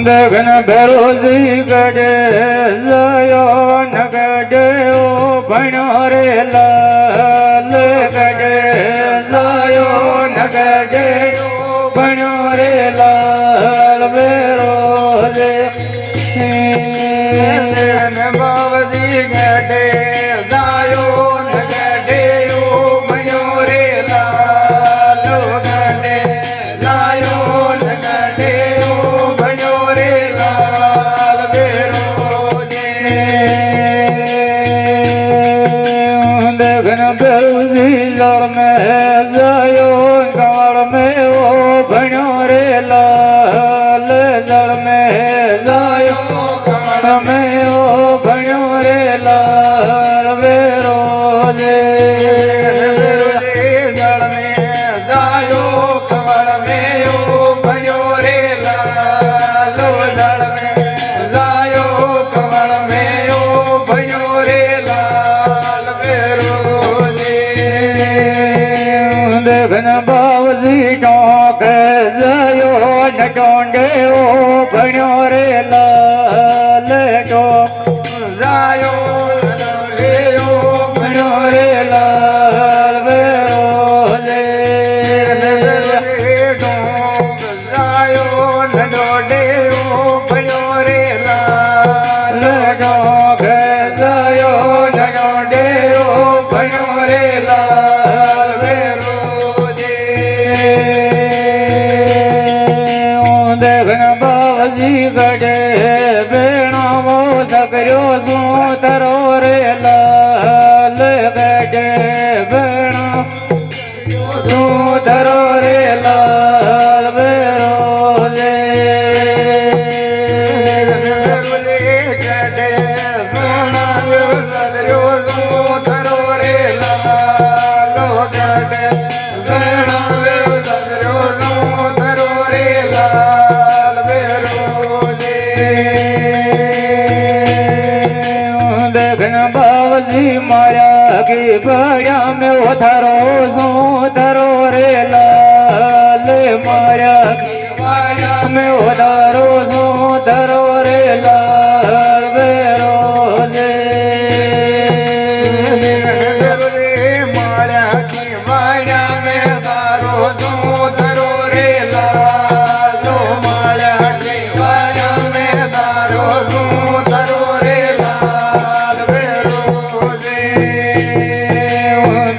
देखन बेरोजी गडे लयो नगडे ओ भणो रे लाल गडे लयो नगडे ओ भणो रे लाल बेरोजे देखन बावजी गडे लायो नगडे ओ भणो रे लाल गडे लायो नगडे ओ भणो रे लाल बेरोजे देखन बेरोजी लड़ में जायो कंवर में ओ भणो रे लाल लड़ में जायो कंवर में ओ भणो रे लाल बेरोजे लड़ में जायो कंवर में ओ भणो रे लाल लड़ में जायो कंवर में ओ भणो रे लाल बेरोजे देखन बावजी टोक जायो नटोंडे ओ भणो रे लाल टोक जायो नटोंडे ओ भणो रे लाल बेरोजे टोक जायो नटोंडे ओ भणो रे लाल टोक जायो नटोंडे ओ भणो रे लाल बेरोजे देखन बावजी गडे बेणो वो सकरो सू तरो रे लाल गडे बेणो सू तरो रे लाल बेरोजे गडे सोना सकरो सू तरो रे लाल गडे बेणो सकरो सू तरो रे लाल बेरोजे देखन बावजी माया की बड़िया में उधरो सो धरो रे लाल माया की बड़िया में उधरो सो धरो रे लाल बेरोजे माया की बड़िया में उधरो सो धरो रे लाल माया की बड़िया में उधरो सो धरो रे लाल बेरोजे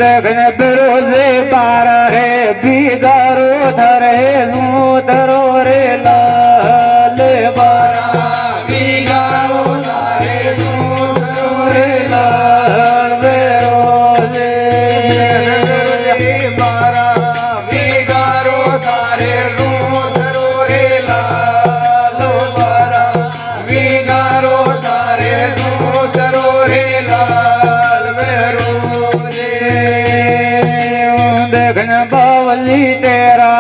देखन बेरोजे पार है बिगारो धरे सू धरो रे लाल बारा बिगारो धरे सू धरो रे लाल बेरोजे बारा बिगारो धरे सू धरो रे लाल बारा बिगारो धरे सू धरो रे लाल बेरोजे देखन बावली तेरा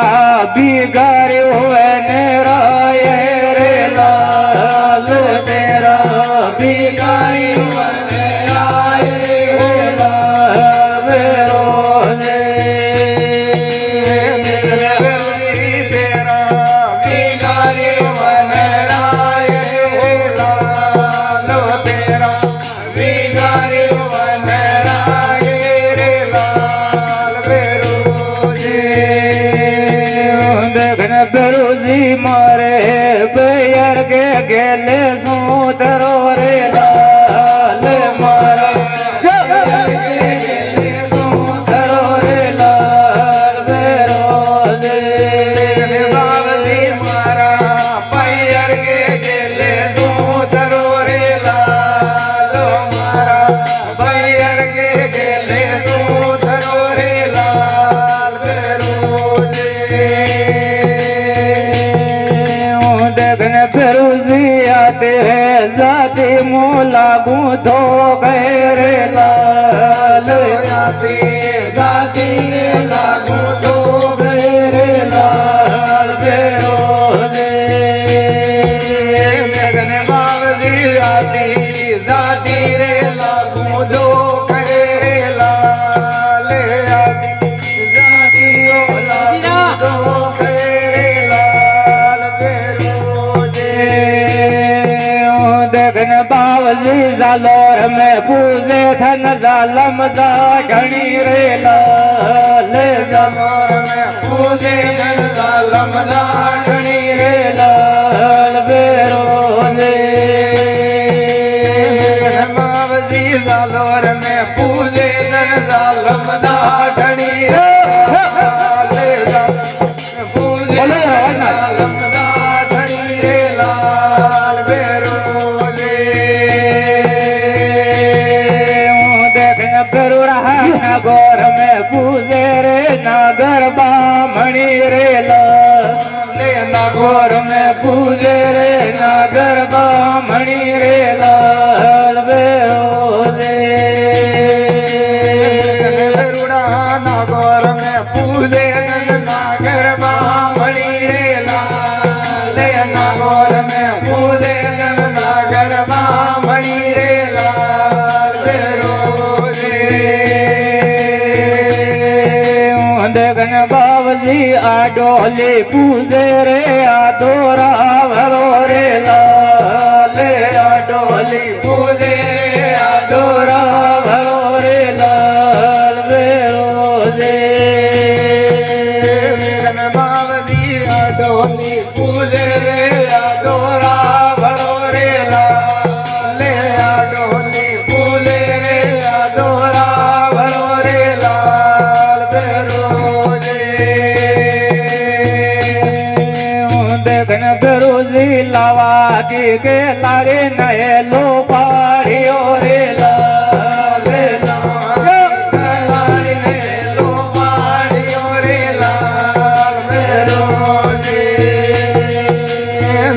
बिगारे हुए नेराय रे लाल तेरा बिगारे हुए नेराय रे लाल बेरोजे तेरा बिगारे हुए नेराय रे लाल तेरा बिगारे हुए नेराय रे लाल बेरोजे देखन बेरोजी मारे बेयर के गेले सू धरो रे लाल मारा बेयर के गेले सू धरो रे लाल बेरोजे बावजी मारा बेयर के गेले सू धरो रे लाल मारा बेयर के गेले सू धरो रे लाल बेरोजे देखन बेरोजी आते हैं जाते मोला गूंथो गए रे लाल आते जाते लागू तो गए रे लाल बेरोजे देखन बावजी आती जाती रे लागू दो गए रे लाल आती जाती ओ लागू दो गए रे लाल बेरोजे बावजी जालोर में पूजे धन जालम जा घणी रे लाल जालोर में पूजे धन जालम जा घणी रे लाल बेरोले बावजी जालोर में पूजे धन जालम जा घणी रे लाल पूजे जालम जा घणी रे लाल बेरोले करू रहा नगौर में पूजे रे नागर बामणी रे लाले नागौर में पूजे रे नागर बामणी रे लाल बेरोले करुड़ा नागौर में पूजे नागर बामणी रे लाले नागौर में पूजे नागर बामणी रे लाल बेरोले देखन बावजी आडोली पूजे रे आदोरा भरो रे लाल आडोली पूजे रे आदोरा भरो रे लाल बेरोले देखन बावजी आडोली पूजे रे आदोरा भरो रे लाल आडोली पूजे रे आदोरा भरो रे लाल देखन बेरोजी लावा दी के लारे नए लो पाड़ियो रे लाल लारे नए लो पाड़ियो रे लाल बेरोजी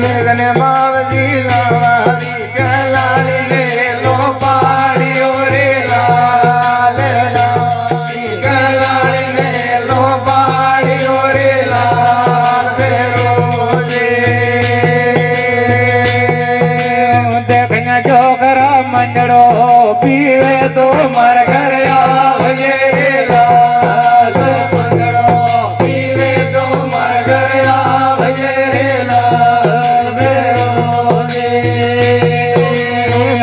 देखन बावजी लावा दी के लारे नए लो पाड़ियो रे लाल लारे नए लो पाड़ियो रे लाल जोगरा मंडड़ो पीवे तो मर घर आवजे रे लाल मंडड़ो पीवे तो मर घर आवजे रे लाल बेरोले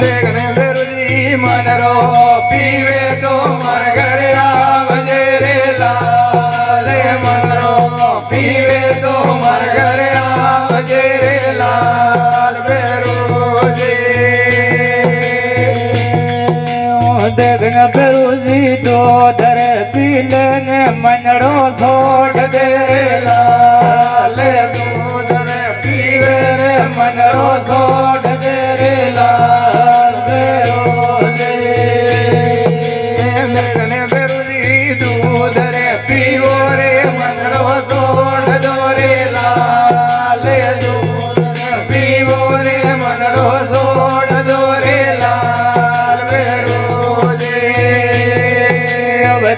देखने बेरोजी मंडड़ो पीवे तो मर घर आवजे रे लाल मंडड़ो पीवे तो मर घर आवजे रे लाल बेरोले देखन बेरोजी तो धर पीलन मनड़ो छोड़ दे लाल दूधर पीवे रे मनड़ो छोड़ दे रे लाल बेरोले देखन बेरोजी दूधर पीवो रे मनड़ो छोड़ दो रे लाल दूधर पीवो रे मनड़ो छोड़ दो रे लाल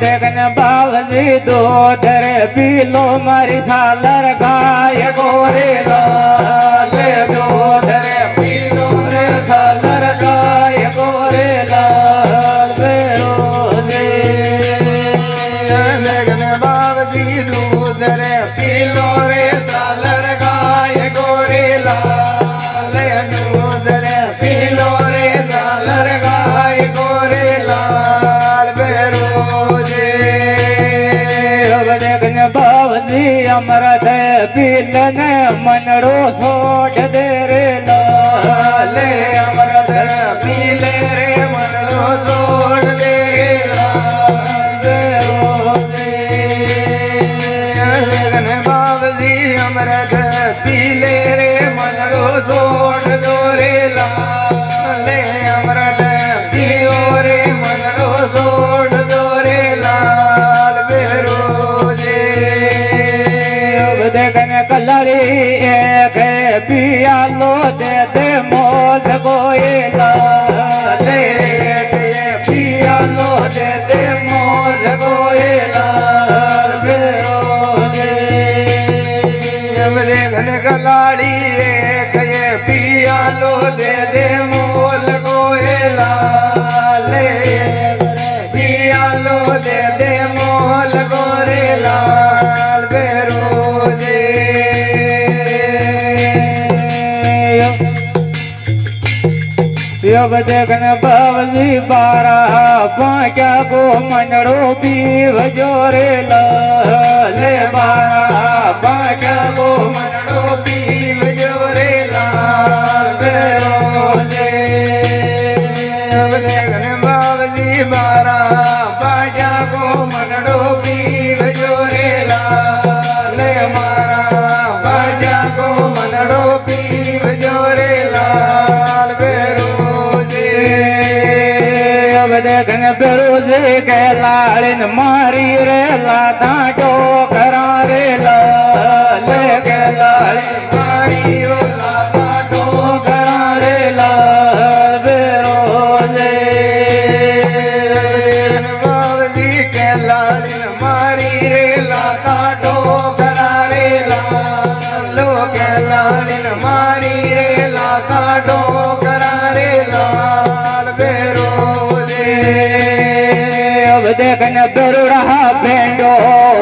देखन बावजी दो धर पीलो मारी सालर गाय गोरे लाल दो धर पीलो रे सालर गाय गोरे लाल बेरोले देखन बावजी दो धर पीलो रे सालर गाय गोरे लाल दो धर पीलो रे सालर गाय गोरे लाल बेरोले देखन बावजी अमृत पीलन मनड़ो छोड़ दे रे लाल अमृत पीले रे मनड़ो छोड़ दे रे लाल देखन बावजी अमृत पीले रे मनड़ो छोड़ दो रे लाल अमृत पियो रे मनड़ो छोड़ दो रे लाल बेरोले देखन कलरी एक पियालो दे दे मोल गोए लाल पियालो दे दे मोल गोए लाल बेरोले देखन कलाड़ी एक पियालो दे दे मोल गोए लाल पियालो दे दे मोल गोरे लाल बेरोले અવદેગન બાવલી બારા પાંક્યા ગો મંડળો પીવ જોરે લે બારા પાંક્યા ગો મંડળો પીવ જોરે બેરો લે અવદેગન બાવલી બારા પાંક્યા ગો મંડળો પીવ જોરે લે મારા પાંક્યા ગો મંડળો પીવ જોરે દેખન પેરુજે કે લાળીન મારી રે લાતા ટોકરા રે લે કે લાળીન મારી રો લાતા ટોકરા રે બેરોજે બાવલી કે લાળીન મારી રે લાતા ટોકરા રે લો કે લાળીન મારી રે લાતા ટોકરા રે દેખન બરુડા ભેંડો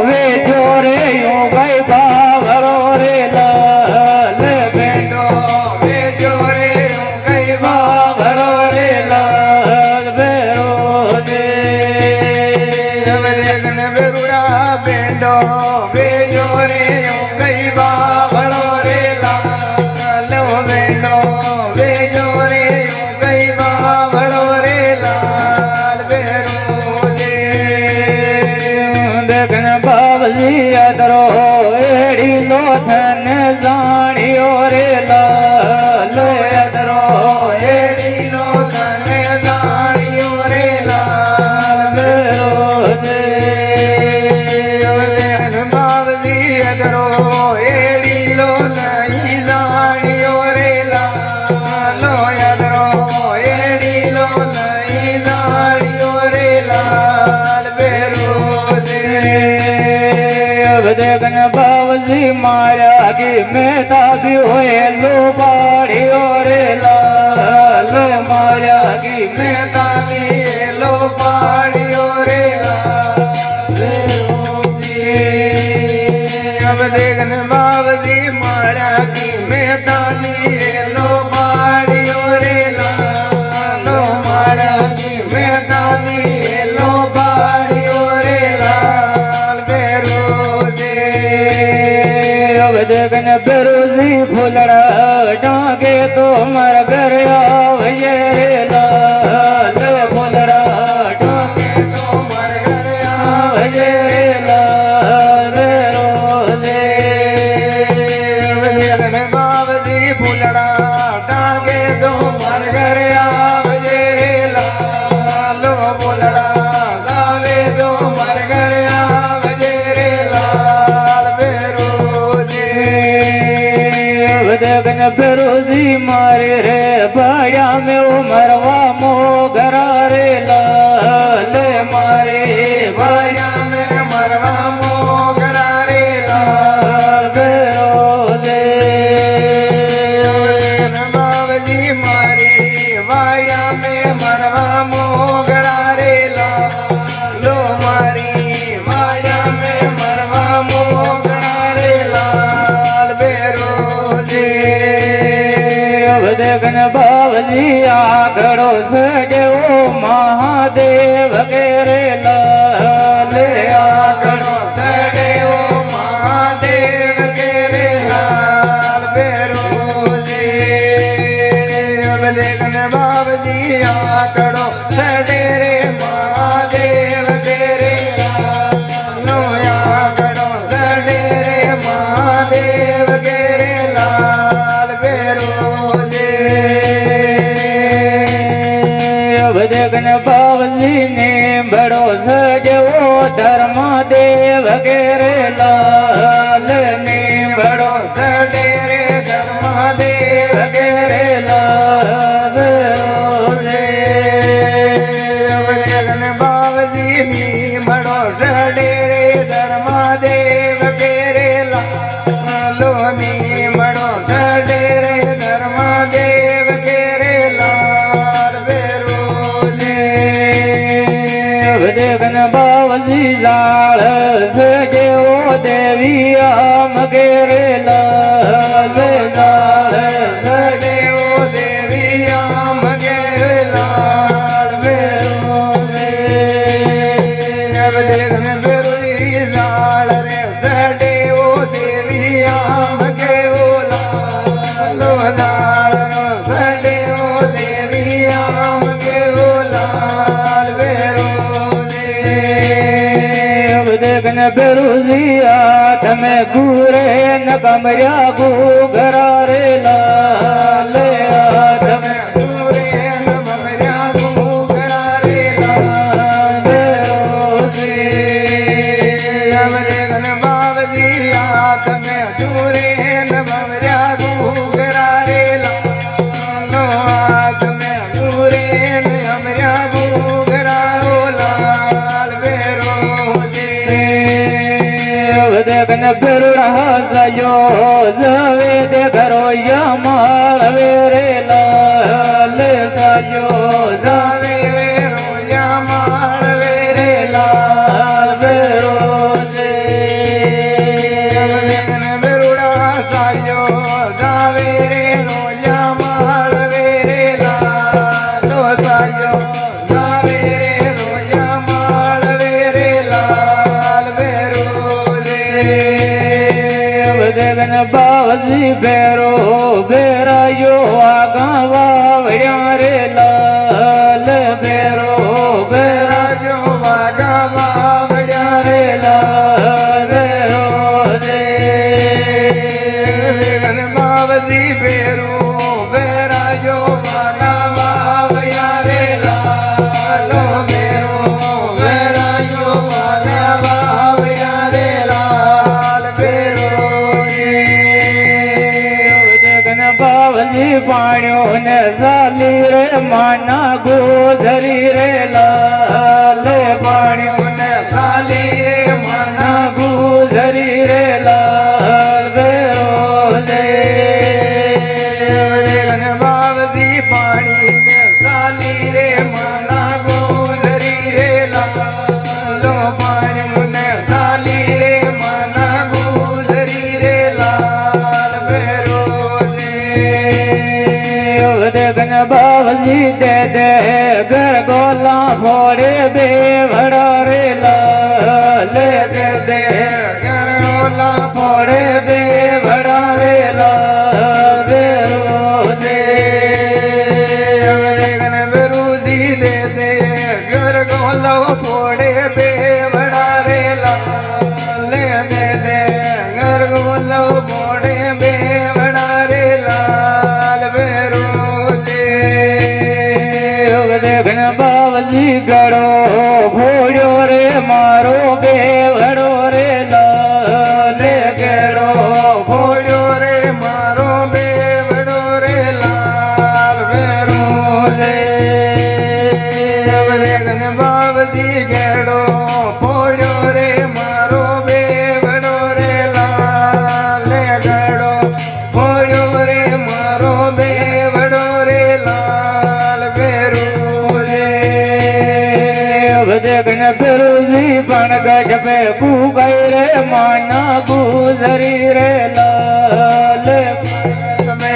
વે જોરે યો ગઈ બાવરો રે લે ભેંડો વે જોરે યો ગઈ બાવરો રે બેરો દે દેખન બરુડા ભેંડો વે જોરે યો ગઈ બાવરો રે લો ભેંડો વે જોરે યો ગઈ બાવરો રે બાવલી અદરો એડી લો ધન જાણ્યો રે લે અદરો એડી લો ધન જાણ્યો રે બેરો દે બાવલી અદરો એડી લો નહીં જાણ્યો રે લો અદરો એડી લો નહીં જાણ્યો રે બેરો દેખન બાવલી માર્યા કે મેતા બી હોય લો પાડ્યો રે લે માર્યા કે મેતા બી લો પાડ્યો રે દેખન બાવલી માર્યા કે મેતા બી લો પાડ્યો રે લો માર્યા કે મેતા બી લો પાડ્યો રે દેખન બેરોજી ફૂલડા ડાંગે તો મર ઘર આવજે રે લે ફૂલડા ડાંગે તો મર ઘર આવજે રે બેરો દે દેખન બાવલી ફૂલડા ડાંગે તો મર ઘર આવજે રે લો ફૂલડા લાવે તો મર ઘર આવજે રે દેખન ફેરોજી મારે રે ભાયા મેં ઉમરવા મોગરા રે લે મારે ભાયા મેં મરવા મોગરા રે બેરો દે બાવલી મારી ભાયા મેં મરવા મોગરા રે લો મારી ભાયા મેં મરવા મોગરા રે બેરો દેખન બાવલી આખડો સડ્યો મહાદેવ કે રે લે આખડો સડ્યો મહાદેવ કે રે બેરો દેખન બાવલી આખડો સડે રે મહાદેવ કે રે લો આખડો સડે રે મહાદેવ કે રે દેખન બાવલી ને બડો સજવો ધર્મ દેવ કે રે લે ને બડો સડે રે ધર્મ દેવ કે રે દેખન બાવલી ની બડો સડે રે ધર્મ દેવ કે રે લો ની બડો સડે રે ધર્મ દેવ કે રે દેખન બાવલી લાળ સજવો દેવી આમ કે રે લાળ સજવો દેવી આમ કે રે બેરુજી હાથ में गुरे न कमरिया घूघरा रे लाल हाथ में ગુરે ન ભમર્યા ઘૂઘરા રે લાલ અવરેગન બાવજી હાથ મેં ગુરે ન ભમર્યા ઘૂઘરા રે લાલ હાથ મેં ગુરે ન ભમર્યા ઘૂઘરા રો લાલ બેરો देखन बेरुड़ा सयो जवे दे घरो यमाल वेरे लाल सयो જાવે વેરો યામાળ વેરે लाल बेरो जे અવરેગન બેરુડા સાયો જાવે રે રોયા માળ વેરે લાલો સાયો જાવે રે રોયા માળ વેરે લાલ બેરો देखन बावजी बेरो बेरायो आगा वावड़िया रे लाल बेरो बेरा રાજો વાગા વાવડ્યા रे लाल बेरो जे ગન બાવજી બેરો બેરાજો વાગા વાવડ્યા રે લાલો બેરો બેરાજો વાગા વાવડ્યા રે લાલ બેરો देखन बावली पाणियों ने साली रे माना गोधरी रे लाल पाणियों ने સાલી રે મના गोधरी रे लाल बेरो जे ગન બાવજી પાણી ને સાલી રે મના ગોધરી રે લાલો પાણી મુને સાલી રે મના ગોધરી રે લાલ બેરો देखन बावली दे दे घर गोला फोड़े बेवड़ा रे लाल दे दे ગરોલા फोड़े बेवड़ा रे लाल बेरो दे ગન બેરુજી દે દે ઘર ગોલો ફોડે બેવડા રે લાલ દે દે ઘર ગોલો ફોડે બેવડા રે લાલ બેરો देखन बावली गड़ो घोड़ो रे मारो बेवड़ो रे लाल गड़ो ઘોડ્યો રે મારો બેવડો રે લાલ બેરો ગન બાવજી ગેડો ઘોડ્યો રે મારો બેવડો રે લાલ ગડો ઘોડ્યો રે મારો બેવડો રે લાલ બેરો देखन फिरुजी पण गज पे गई रे माना गुजरी रे लाल તમે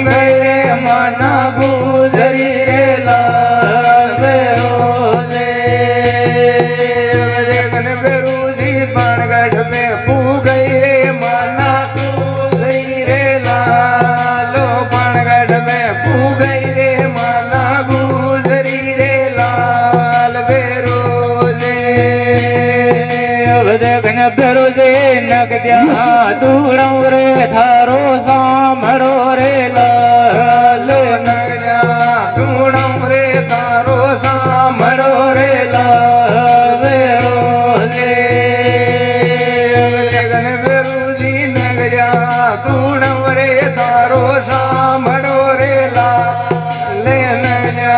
गई रे माना गुजरी रे लाल बेरो ગન બેરુજી પાણગઢ में ગઈ રે માના ગઈ રે લાલો પાણગઢ में ગઈ રે માના ગુજરી રે લાલ બેરો देखन फिरुजी नग दिया दूड़ो रे थारो सामरो रे लाल નગરા ઢૂંઢમ રે તારો सामरो रे लाल बेरो ગન બેરુજી નગરા ઢૂંઢમ રે તારો સાંભળો રે લાલ નગરા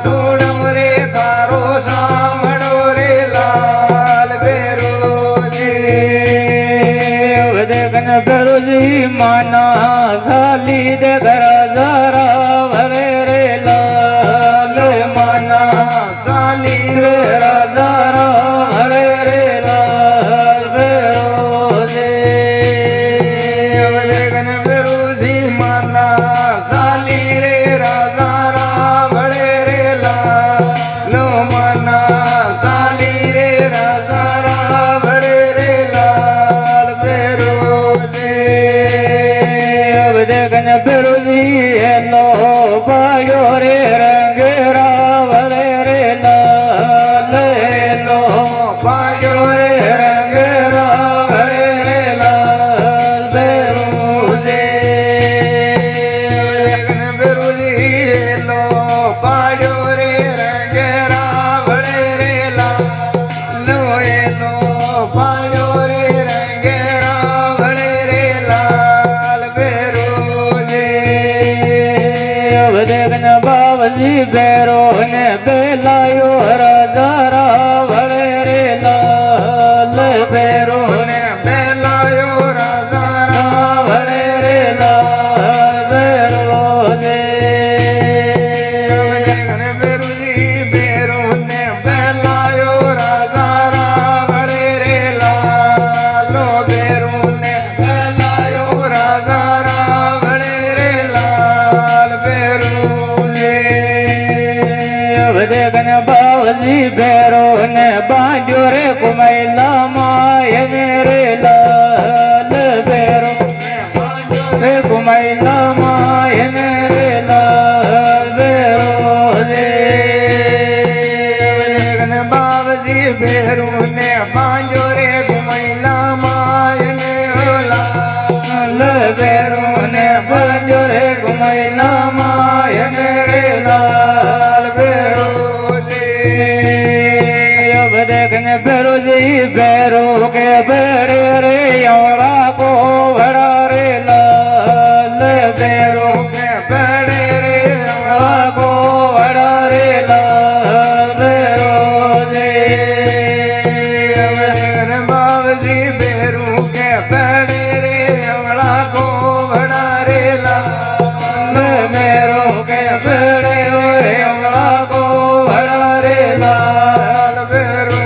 ઢૂંઢમ રે તારો સાંભળો રે લાલ બેરો देखन फिरुजी माना साली दे घर जरा भरे रे लाल माना સાલી रे राजारा भरे रे लाल बेरो ગન બેરુજી માના સાલી રે રાજા રાવળે રે લાલો માના સાલી રે રાજા રાવળે રે લાલ બેરો देखन फिरुजी हेलो पायो रे रंग रावले रे लाल हेलो પાયો रे रंग બાવજી ભેરો ને બેલાયો રાજા વળે રે લાલ ભેરો ને બેલાયો રાજા વળે રે લાલ ભેરો ને બેરુજી બેરો ને બેલાયો રાજા વળે રે લાલો બેરો ને બેલાયો રાજા વળે રે લાલ બેરો દેખન બાવજી ભેરો ને બાંધ્યો રે કુમૈલા માય રે લાલ ભેરો રે કુમૈલા માય રે લાલ ભેરો રે બાવજી બેરો ને બાંજો રે ઘુમૈલા માય ને લાલ ભેરો ને બાંધ્યો રે કુમૈલા માય રે લાલ ભેરો દેખને ભેરોજી ભેરો કે ભેરે રે યવડા કો ભડા રે લાલ ભેરો કે બડે રે યવડા કો ભડા રે લાલ ભેરો રે બાવજી બેરો કે બડે રે અવળા કો વડા રે લાલ ભેરો કે ભેરે યવડા કો ભડા રે લાલ બેરો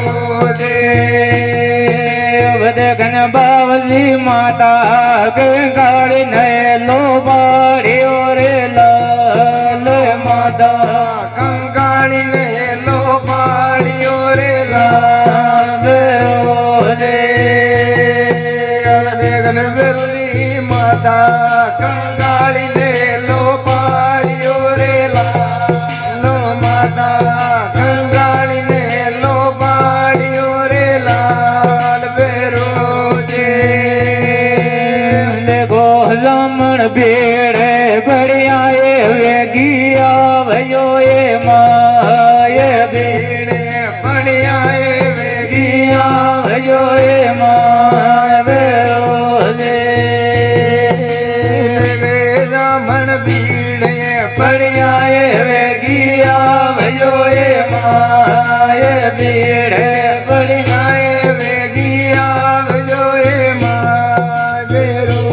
દેખન બાવજી માતા કે ગાડી ને લો બાડ્યો રે લાલ માતા કંકાળી ને લો પાડ્યો રે લાલ રે દેગન બેરુની માતા કંકાળી ને લો પાડ્યો રે લાલો માતા કંકાળી ને લો પાડ્યો રે લાલ બેરો દેખો જમણ ભીડે બળિયાએ વેગિયા ભયો એ માય ભીડે ભણ્યાએ વેગિયા ભયો એ માય ભેરો રે રામણ ભીડે બળિયાએ વેગિયા ભયો એ માય ભીડે બળિયાએ વેગી આવજો એ માં બેરો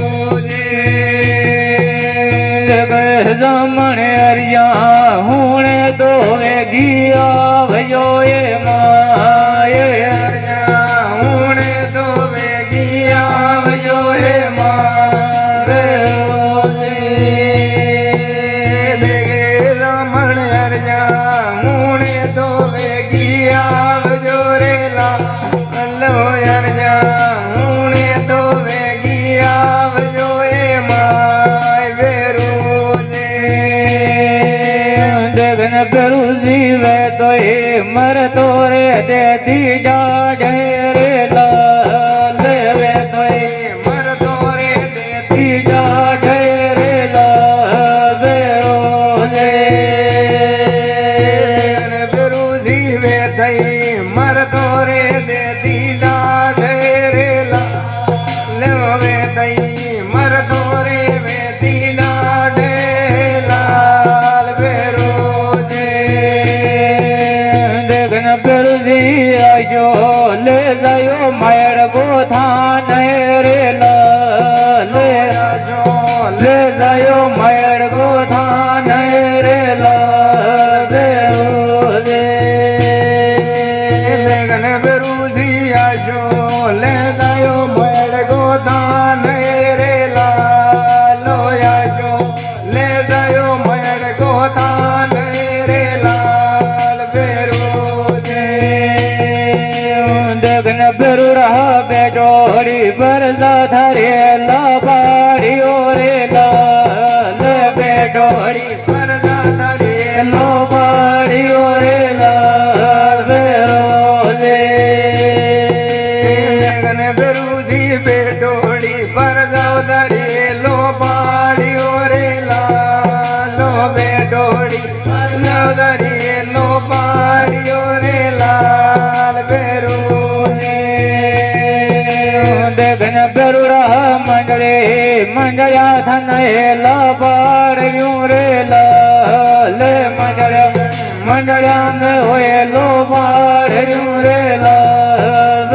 જમણ હરિયા હુણે તો વેગિયા ભયો એ માય હુણે તો વેગી આવજો એ માં રામણ હરજા હુણે તો વેગી આવજો રે લાલો હરજા હુણે તો વેગી આવજો એ માં બેરો જગન પેલું જીવે તો એ મરતો રે દેતી જાડે રે લાલ વે તો એ મરતો રે દેતી દેતી જાડે રે લાલ વેરો રે બેરુજી વે થઈ મરતો રે દેતી દાઢે રે લાલ વે થઈ મરતો રે વેતી દાઢે લાલ બેરો દેખન પેલું આજો લે જાયો માયર ગોથાન રે લાલ લે જાયો માયર ગોથાન રે લાલ રે લેગન બેરુજી આશો લે દાયો મેળ ગોદાન રે લાલો આશો લે દાયો મેળ ગોદાન રે લાલ દેખન પેલું રહા બેટોડી પર ધરે લાભાડીઓ રે લાલ બેટોડી પરદા ધરે લો પાડીઓ રે લાલ વેરો રે લેગન બેરુજી બેટોડી પરદા ધરે લો પાડ્યો રે લાલો બેટોડી પરદા ધરે લો પાડ્યો રે લાલ બેરો દેખન પેલું રહા મંડળ્યા થન લપાડ્યું રે લાલ મંડળ્યા મંડળ્યા में હોયેલો પાડ્યું રે લાલ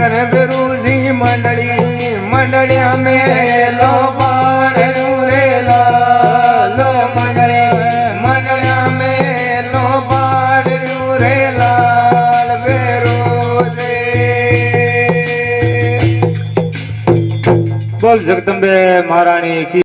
રે ગુરુજી મંડળિયા મેં લો પાડ્યું રે લાલ મંડળિયા મેં લો પાડ્યું રે લાલ બેરોજે બોલ જગદંબે મહારાણી કી